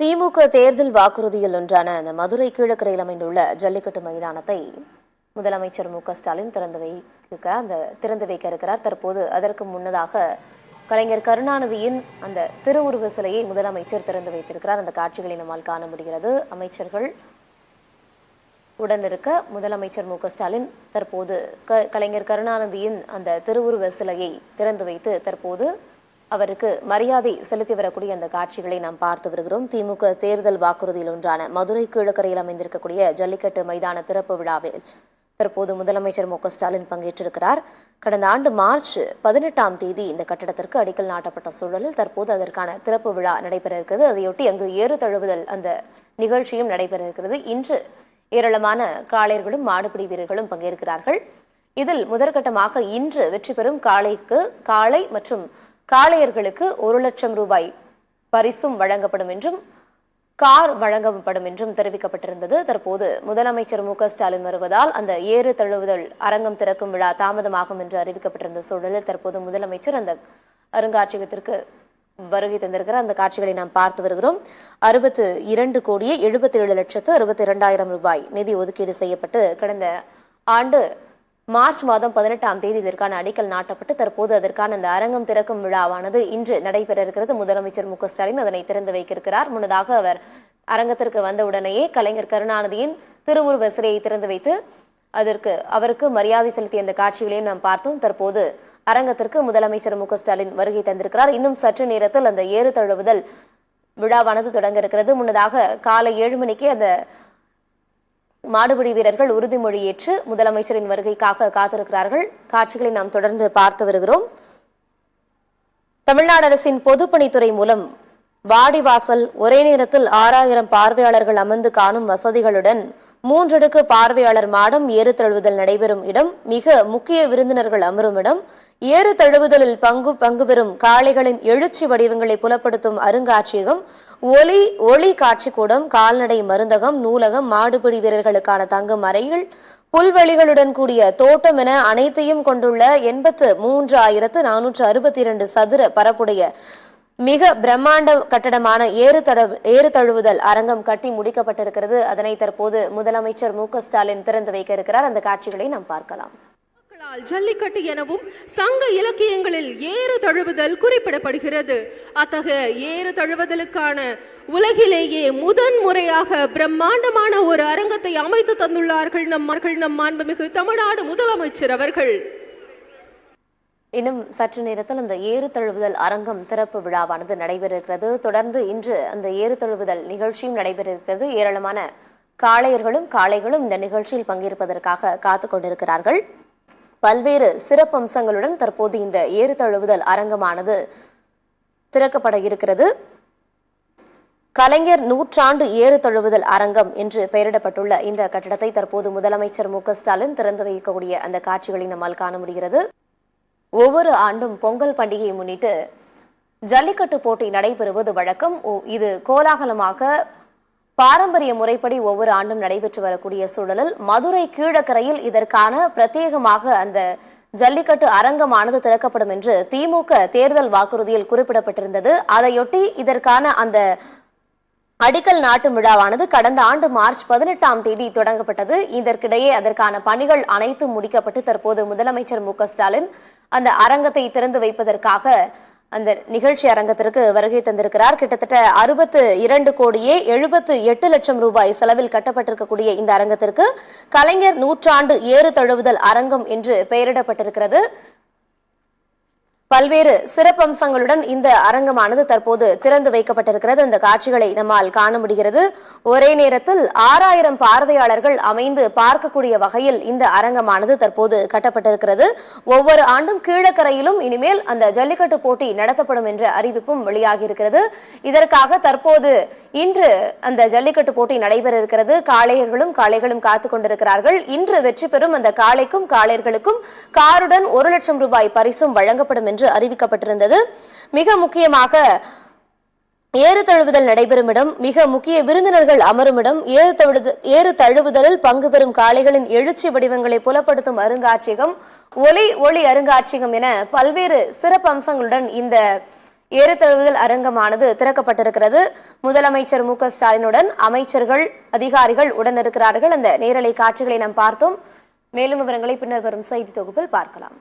திமுக தேர்தல் வாக்குறுதியில் ஒன்றான அந்த மதுரை கீழக்கரையில் அமைந்துள்ள ஜல்லிக்கட்டு மைதானத்தை முதலமைச்சர் மு.க.ஸ்டாலின் திறந்து வைக்க இருக்கிறார். தற்போது அதற்கு முன்னதாக கலைஞர் கருணாநிதியின் அந்த திருவுருவ சிலையை முதலமைச்சர் திறந்து வைத்திருக்கிறார். அந்த காட்சிகளை நம்மால் காண முடிகிறது. அமைச்சர்கள் உடனிருக்க முதலமைச்சர் மு.க.ஸ்டாலின் தற்போது கலைஞர் கருணாநிதியின் அந்த திருவுருவ சிலையை திறந்து வைத்து தற்போது அவருக்கு மரியாதை செலுத்தி வரக்கூடிய அந்த காட்சிகளை நாம் பார்த்து வருகிறோம். திமுக தேர்தல் வாக்குறுதியில் ஒன்றான மதுரை கீழக்கரையில் அமைந்திருக்கக்கூடிய ஜல்லிக்கட்டு மைதான திறப்பு விழாவில் தற்போது முதலமைச்சர் மு.க.ஸ்டாலின் பங்கேற்றிருக்கிறார். கடந்த ஆண்டு மார்ச் 18ஆம் தேதி இந்த கட்டடத்திற்கு அடிக்கல் நாட்டப்பட்ட சூழலில் தற்போது அதற்கான திறப்பு விழா நடைபெற இருக்கிறது. அதையொட்டி அங்கு ஏறு தழுவுதல் அந்த நிகழ்ச்சியும் நடைபெற இருக்கிறது. இன்று ஏராளமான காளையர்களும் மாடுபிடி வீரர்களும் பங்கேற்கிறார்கள். இதில் முதற்கட்டமாக இன்று வெற்றி பெறும் காளை மற்றும் காளையர்களுக்கு 1 லட்சம் ரூபாய் பரிசும் வழங்கப்படும் என்றும் கார் வழங்கப்படும் என்றும் தெரிவிக்கப்பட்டிருந்தது. தற்போது முதலமைச்சர் மு.க.ஸ்டாலின் வருவதால் அந்த ஏறு தழுவுதல் அரங்கம் திறக்கும் விழா தாமதமாகும் என்று அறிவிக்கப்பட்டிருந்த சூழலில் தற்போது முதலமைச்சர் அந்த அருங்காட்சியகத்திற்கு வருகை தந்திருக்கிறார். அந்த காட்சிகளை நாம் பார்த்து வருகிறோம். 62,77,62,62,000 ரூபாய் நிதி ஒதுக்கீடு செய்யப்பட்டு கடந்த ஆண்டு மார்ச் மாதம் 18ஆம் தேதி இதற்கான அடிக்கல் நாட்டப்பட்டு தற்போது அதற்கான அந்த அரங்கம் திறக்கும் விழாவானது இன்று நடைபெற இருக்கிறது. முதலமைச்சர் மு.க.ஸ்டாலின் அதனை திறந்து வைக்க இருக்கிறார். முன்னதாக அவர் அரங்கத்திற்கு வந்தவுடனேயே கலைஞர் கருணாநிதியின் திருவுருவ சிலையை திறந்து வைத்து அவருக்கு மரியாதை செலுத்திய அந்த காட்சிகளையும் நாம் பார்த்தோம். தற்போது அரங்கத்திற்கு முதலமைச்சர் மு.க.ஸ்டாலின் வருகை தந்திருக்கிறார். இன்னும் சற்று நேரத்தில் அந்த ஏறு தழுவுதல் விழாவானது தொடங்க இருக்கிறது. முன்னதாக காலை 7 மணிக்கு அந்த மாடுபிடி வீரர்கள் உறுதிமொழி ஏற்று முதலமைச்சரின் வருகைக்காக காத்திருக்கிறார்கள். காட்சிகளை நாம் தொடர்ந்து பார்த்து வருகிறோம். தமிழ்நாடு அரசின் பொதுப்பணித்துறை மூலம் வாடிவாசல் ஒரே நேரத்தில் 6000 பார்வையாளர்கள் அமர்ந்து காணும் வசதிகளுடன் 3 அடுக்கு பார்வையாளர் மாடம், ஏறு தழுவுதல் நடைபெறும் இடம், மிக முக்கிய விருந்தினர்கள் அமரும் இடம், ஏறு தழுவுதலில் பங்கு பெறும் காளைகளின் எழுச்சி வடிவங்களை புலப்படுத்தும் அருங்காட்சியகம், ஒளி காட்சிக்கூடம், கால்நடை மருந்தகம், நூலகம், மாடுபிடி வீரர்களுக்கான தங்கும் அறைகள், புல்வெளிகளுடன் கூடிய தோட்டம் என அனைத்தையும் கொண்டுள்ள 83,462 சதுர பரப்புடைய மிக பிரம்மாண்ட கட்டடமான ஏறு தழுவுதல் அரங்கம் கட்டி முடிக்கப்பட்டிருக்கிறது. அதனை தற்போது முதலமைச்சர் மு.க.ஸ்டாலின் திறந்து வைக்க இருக்கிறார். அந்த காட்சிகளை நாம் பார்க்கலாம். ஜல்லிக்கட்டு எனவும் சங்க இலக்கியங்களில் ஏறு தழுவுதல் குறிப்பிடப்படுகிறது. அத்தகைய ஏறு தழுவுதலுக்கான உலகிலேயே முறையாக பிரம்மாண்டமான ஒரு அரங்கத்தை அமைத்து தந்துள்ளார்கள் நம் மாண்புமிகு தமிழ்நாடு முதலமைச்சர் அவர்கள். இன்னும் சற்று நேரத்தில் அந்த ஏறு தழுவுதல் அரங்கம் திறப்பு விழாவானது நடைபெற இருக்கிறது. தொடர்ந்து இன்று அந்த ஏறு தழுவுதல் நிகழ்ச்சியும் நடைபெற இருக்கிறது. ஏராளமான காளைகளும் இந்த நிகழ்ச்சியில் பங்கேற்பதற்காக காத்துக் கொண்டிருக்கிறார்கள். பல்வேறு சிறப்பம்சங்களுடன் தற்போது இந்த ஏறு தழுவுதல் அரங்கமானது திறக்கப்பட இருக்கிறது. கலைஞர் நூற்றாண்டு ஏறு தழுவுதல் அரங்கம் என்று பெயரிடப்பட்டுள்ள இந்த கட்டடத்தை தற்போது முதலமைச்சர் மு.க.ஸ்டாலின் திறந்து வைக்கக்கூடிய அந்த காட்சிகளை நம்மால் காண முடிகிறது. ஒவ்வொரு ஆண்டும் பொங்கல் பண்டிகையை முன்னிட்டு ஜல்லிக்கட்டு போட்டி நடைபெறுவது வழக்கம். இது கோலாகலமாக பாரம்பரிய முறைப்படி ஒவ்வொரு ஆண்டும் நடைபெற்று வரக்கூடிய சூழலில் மதுரை கீழக்கரையில் இதற்கான பிரத்யேகமாக அந்த ஜல்லிக்கட்டு அரங்கமானது திறக்கப்படும் என்று திமுக தேர்தல் வாக்குறுதியில் குறிப்பிடப்பட்டிருந்தது. அதையொட்டி இதற்கான அந்த அடிக்கல் நாட்டும் விழாவானது கடந்த ஆண்டு மார்ச் 18ஆம் தேதி தொடங்கப்பட்டது. இதற்கிடையே அதற்கான பணிகள் அனைத்தும் முடிக்கப்பட்டு தற்போது முதலமைச்சர் மு.க.ஸ்டாலின் அந்த அரங்கத்தை திறந்து வைப்பதற்காக அந்த நிகழ்ச்சி அரங்கத்திற்கு வருகை தந்திருக்கிறார். கிட்டத்தட்ட 62,78,00,000 ரூபாய் செலவில் கட்டப்பட்டிருக்கக்கூடிய இந்த அரங்கத்திற்கு கலைஞர் நூற்றாண்டு ஏறு தழுவுதல் அரங்கம் என்று பெயரிடப்பட்டிருக்கிறது. பல்வேறு சிறப்பம்சங்களுடன் இந்த அரங்கமானது தற்போது திறந்து வைக்கப்பட்டிருக்கிறது. இந்த காட்சிகளை நம்மால் காண முடிகிறது. ஒரே நேரத்தில் 6000 பார்வையாளர்கள் அமைந்து பார்க்கக்கூடிய வகையில் இந்த அரங்கமானது தற்போது கட்டப்பட்டிருக்கிறது. ஒவ்வொரு ஆண்டும் கீழக்கரையிலும் இனிமேல் அந்த ஜல்லிக்கட்டு போட்டி நடத்தப்படும் என்ற அறிவிப்பும் வெளியாகி இருக்கிறது. இதற்காக தற்போது இன்று அந்த ஜல்லிக்கட்டு போட்டி நடைபெற இருக்கிறது. காளைகளும் காத்துக் கொண்டிருக்கிறார்கள். இன்று வெற்றி பெறும் அந்த காளையர்களுக்கும் காருடன் 1 லட்சம் ரூபாய் பரிசும் வழங்கப்படும் என்று அறிவிக்கப்பட்டிருந்தது. மிக முக்கியமாக ஏறு தழுவுதல் நடைபெறும் இடம், மிக முக்கிய விருந்தினர்கள் அமரும் இடம், ஏறு தழுவுதலில் பங்கு பெறும் காளைகளின் எழுச்சி வடிவங்களை புலப்படுத்தும் அருங்காட்சியகம், ஒளி அருங்காட்சியகம் என பல்வேறு சிறப்பு அம்சங்களுடன் இந்த ஏறு தழுவுதல் அரங்கமானது திறக்கப்பட்டிருக்கிறது. முதலமைச்சர் மு.க.ஸ்டாலினுடன் அமைச்சர்கள், அதிகாரிகள் உடன் இருக்கிறார்கள். அந்த நேரலை காட்சிகளை நாம் பார்த்தோம். மேலும் விவரங்களை பின்னர் வரும் செய்தி தொகுப்பில் பார்க்கலாம்.